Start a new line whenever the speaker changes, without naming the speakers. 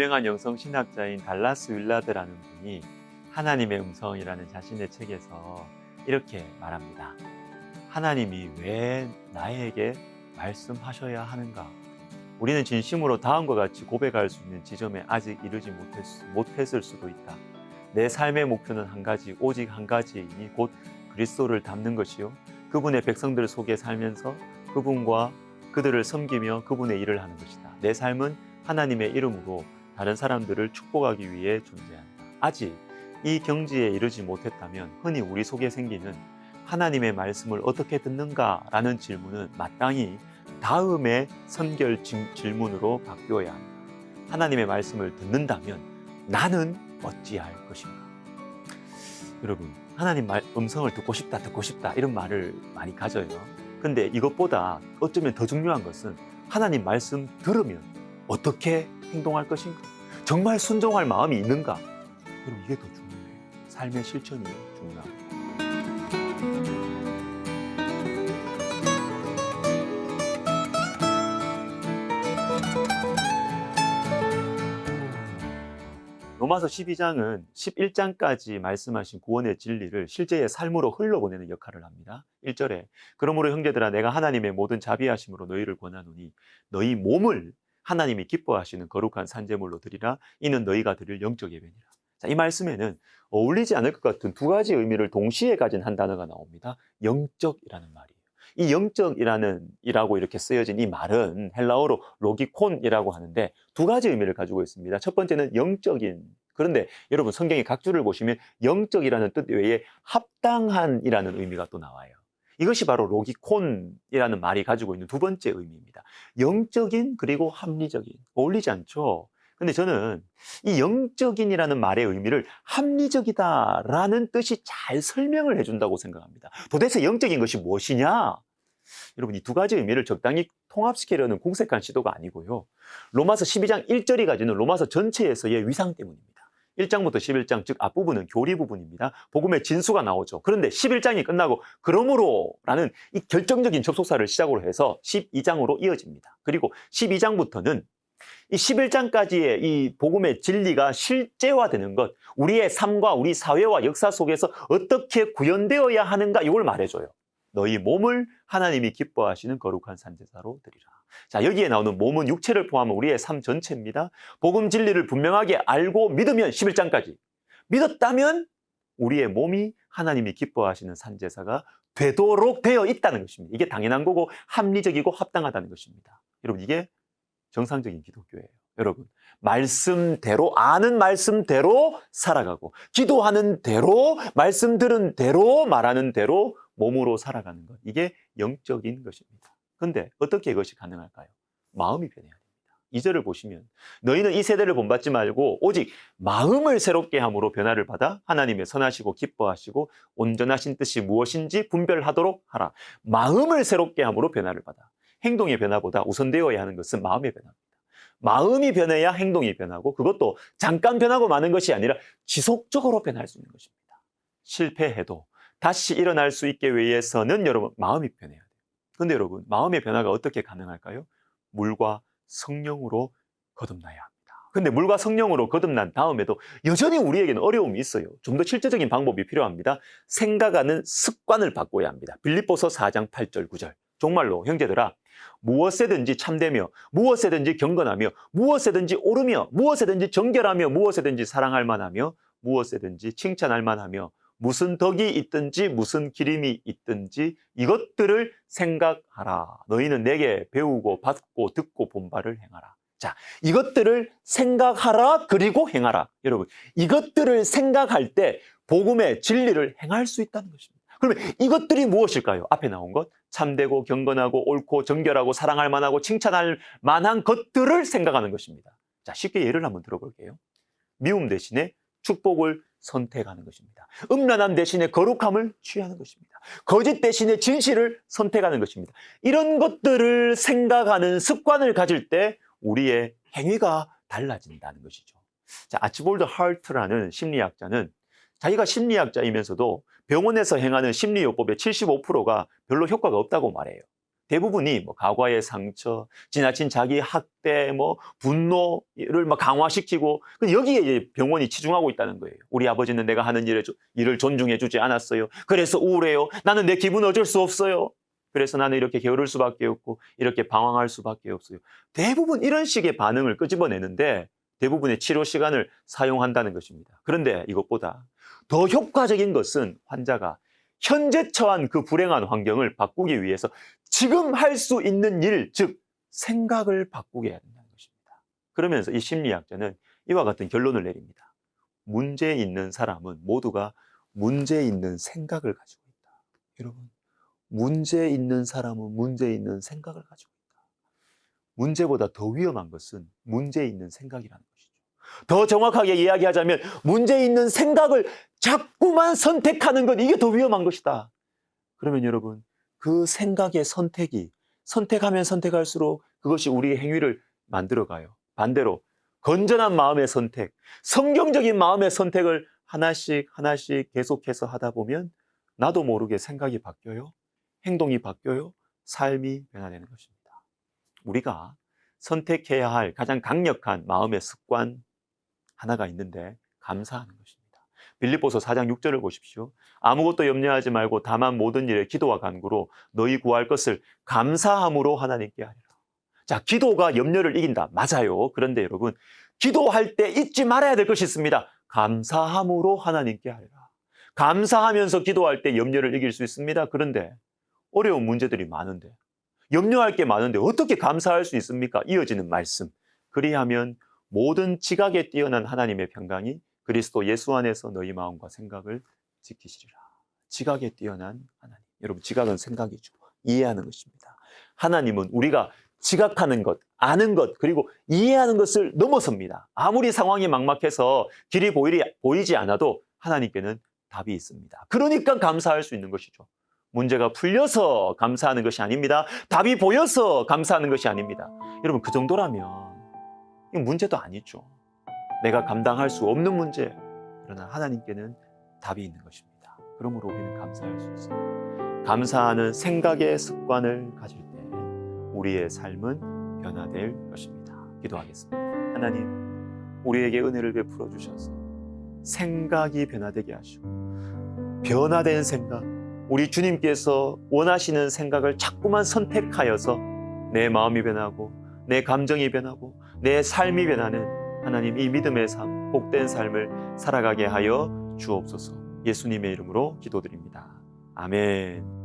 유명한 영성 신학자인 달라스 윌라드라는 분이 하나님의 음성이라는 자신의 책에서 이렇게 말합니다. 하나님이 왜 나에게 말씀하셔야 하는가? 우리는 진심으로 다음과 같이 고백할 수 있는 지점에 아직 이르지 못했을 수도 있다. 내 삶의 목표는 한 가지, 오직 한 가지이니 곧 그리스도를 닮는 것이요. 그분의 백성들 속에 살면서 그분과 그들을 섬기며 그분의 일을 하는 것이다. 내 삶은 하나님의 이름으로 다른 사람들을 축복하기 위해 존재한다. 아직 이 경지에 이르지 못했다면 흔히 우리 속에 생기는 하나님의 말씀을 어떻게 듣는가라는 질문은 마땅히 다음의 선결 질문으로 바뀌어야 한다. 하나님의 말씀을 듣는다면 나는 어찌할 것인가? 여러분, 하나님 음성을 듣고 싶다 이런 말을 많이 가져요. 근데 이것보다 어쩌면 더 중요한 것은 하나님 말씀 들으면 어떻게 행동할 것인가? 정말 순종할 마음이 있는가? 여러분, 이게 더 중요해요. 삶의 실천이 중요합니다. 로마서 12장은 11장까지 말씀하신 구원의 진리를 실제의 삶으로 흘러보내는 역할을 합니다. 1절에 그러므로 형제들아 내가 하나님의 모든 자비하심으로 너희를 권하노니 너희 몸을 하나님이 기뻐하시는 거룩한 산제물로 드리라. 이는 너희가 드릴 영적 예배니라. 자, 이 말씀에는 어울리지 않을 것 같은 두 가지 의미를 동시에 가진 한 단어가 나옵니다. 영적이라는 말이에요. 이 영적이라고 이렇게 쓰여진 이 말은 헬라어로 로기콘이라고 하는데 두 가지 의미를 가지고 있습니다. 첫 번째는 영적인, 그런데 여러분 성경의 각주를 보시면 영적이라는 뜻 외에 합당한이라는 의미가 또 나와요. 이것이 바로 로기콘이라는 말이 가지고 있는 두 번째 의미입니다. 영적인 그리고 합리적인, 어울리지 않죠? 근데 저는 이 영적인이라는 말의 의미를 합리적이다라는 뜻이 잘 설명을 해준다고 생각합니다. 도대체 영적인 것이 무엇이냐? 여러분, 이 두 가지 의미를 적당히 통합시키려는 궁색한 시도가 아니고요. 로마서 12장 1절이 가지는 로마서 전체에서의 위상 때문입니다. 1장부터 11장, 즉 앞부분은 교리 부분입니다. 복음의 진수가 나오죠. 그런데 11장이 끝나고 그러므로라는 이 결정적인 접속사를 시작으로 해서 12장으로 이어집니다. 그리고 12장부터는 이 11장까지의 이 복음의 진리가 실제화되는 것, 우리의 삶과 우리 사회와 역사 속에서 어떻게 구현되어야 하는가 이걸 말해줘요. 너희 몸을 하나님이 기뻐하시는 거룩한 산제사로 드리라. 자, 여기에 나오는 몸은 육체를 포함한 우리의 삶 전체입니다. 복음 진리를 분명하게 알고 믿으면 11장까지 믿었다면 우리의 몸이 하나님이 기뻐하시는 산제사가 되도록 되어 있다는 것입니다. 이게 당연한 거고 합리적이고 합당하다는 것입니다. 여러분, 이게 정상적인 기독교예요. 여러분, 말씀대로, 아는 말씀대로 살아가고 기도하는 대로, 말씀 들은 대로, 말하는 대로 몸으로 살아가는 것, 이게 영적인 것입니다. 그런데 어떻게 이것이 가능할까요? 마음이 변해야 됩니다. 2절을 보시면 너희는 이 세대를 본받지 말고 오직 마음을 새롭게 함으로 변화를 받아 하나님의 선하시고 기뻐하시고 온전하신 뜻이 무엇인지 분별하도록 하라. 마음을 새롭게 함으로 변화를 받아. 행동의 변화보다 우선되어야 하는 것은 마음의 변화입니다. 마음이 변해야 행동이 변하고, 그것도 잠깐 변하고 마는 것이 아니라 지속적으로 변할 수 있는 것입니다. 실패해도 다시 일어날 수 있게 위해서는 여러분 마음이 변해야 돼요. 그런데 여러분, 마음의 변화가 어떻게 가능할까요? 물과 성령으로 거듭나야 합니다. 근데 물과 성령으로 거듭난 다음에도 여전히 우리에게는 어려움이 있어요. 좀 더 실제적인 방법이 필요합니다. 생각하는 습관을 바꿔야 합니다. 빌립보서 4장 8절 9절. 정말로 형제들아, 무엇에든지 참되며 무엇에든지 경건하며 무엇에든지 오르며 무엇에든지 정결하며 무엇에든지 사랑할 만하며 무엇에든지 칭찬할 만하며 무슨 덕이 있든지 무슨 기림이 있든지 이것들을 생각하라. 너희는 내게 배우고 받고 듣고 본 바를 행하라. 자, 이것들을 생각하라, 그리고 행하라. 여러분, 이것들을 생각할 때 복음의 진리를 행할 수 있다는 것입니다. 그러면 이것들이 무엇일까요? 앞에 나온 것, 참되고 경건하고 옳고 정결하고 사랑할 만하고 칭찬할 만한 것들을 생각하는 것입니다. 자, 쉽게 예를 한번 들어볼게요. 미움 대신에 축복을 선택하는 것입니다. 음란함 대신에 거룩함을 취하는 것입니다. 거짓 대신에 진실을 선택하는 것입니다. 이런 것들을 생각하는 습관을 가질 때 우리의 행위가 달라진다는 것이죠. 자, 아치볼드 하트라는 심리학자는 자기가 심리학자이면서도 병원에서 행하는 심리요법의 75%가 별로 효과가 없다고 말해요. 대부분이 뭐 과거의 상처, 지나친 자기 학대, 뭐 분노를 막 강화시키고 여기에 이제 병원이 치중하고 있다는 거예요. 우리 아버지는 내가 하는 일을 존중해 주지 않았어요. 그래서 우울해요. 나는 내 기분 어쩔 수 없어요. 그래서 나는 이렇게 게으를 수밖에 없고 이렇게 방황할 수밖에 없어요. 대부분 이런 식의 반응을 끄집어내는데 대부분의 치료 시간을 사용한다는 것입니다. 그런데 이것보다 더 효과적인 것은 환자가 현재 처한 그 불행한 환경을 바꾸기 위해서 지금 할 수 있는 일, 즉 생각을 바꾸게 해야 된다는 것입니다. 그러면서 이 심리학자는 이와 같은 결론을 내립니다. 문제 있는 사람은 모두가 문제 있는 생각을 가지고 있다. 여러분, 문제 있는 사람은 문제 있는 생각을 가지고 있다. 문제보다 더 위험한 것은 문제 있는 생각이라는 것이죠. 더 정확하게 이야기하자면 문제 있는 생각을 자꾸만 선택하는 것, 이게 더 위험한 것이다. 그러면 여러분, 그 생각의 선택이 선택하면 선택할수록 그것이 우리의 행위를 만들어가요. 반대로 건전한 마음의 선택, 성경적인 마음의 선택을 하나씩 하나씩 계속해서 하다 보면 나도 모르게 생각이 바뀌어요. 행동이 바뀌어요. 삶이 변화되는 것입니다. 우리가 선택해야 할 가장 강력한 마음의 습관 하나가 있는데 감사하는 것입니다. 빌립보서 4장 6절을 보십시오. 아무것도 염려하지 말고 다만 모든 일에 기도와 간구로 너희 구할 것을 감사함으로 하나님께 하리라. 자, 기도가 염려를 이긴다. 맞아요. 그런데 여러분, 기도할 때 잊지 말아야 될 것이 있습니다. 감사함으로 하나님께 하리라. 감사하면서 기도할 때 염려를 이길 수 있습니다. 그런데 어려운 문제들이 많은데, 염려할 게 많은데 어떻게 감사할 수 있습니까? 이어지는 말씀. 그리하면 모든 지각에 뛰어난 하나님의 평강이 그리스도 예수 안에서 너희 마음과 생각을 지키시리라. 지각에 뛰어난 하나님. 여러분, 지각은 생각이죠. 이해하는 것입니다. 하나님은 우리가 지각하는 것, 아는 것, 그리고 이해하는 것을 넘어섭니다. 아무리 상황이 막막해서 길이 보이지 않아도 하나님께는 답이 있습니다. 그러니까 감사할 수 있는 것이죠. 문제가 풀려서 감사하는 것이 아닙니다. 답이 보여서 감사하는 것이 아닙니다. 여러분, 그 정도라면 이건 문제도 아니죠. 내가 감당할 수 없는 문제. 그러나 하나님께는 답이 있는 것입니다. 그러므로 우리는 감사할 수 있어요. 감사하는 생각의 습관을 가질 때 우리의 삶은 변화될 것입니다. 기도하겠습니다. 하나님, 우리에게 은혜를 베풀어 주셔서 생각이 변화되게 하시고 변화된 생각, 우리 주님께서 원하시는 생각을 자꾸만 선택하여서 내 마음이 변하고 내 감정이 변하고 내 삶이 변하는 하나님, 이 믿음의 삶, 복된 삶을 살아가게 하여 주옵소서. 예수님의 이름으로 기도드립니다. 아멘.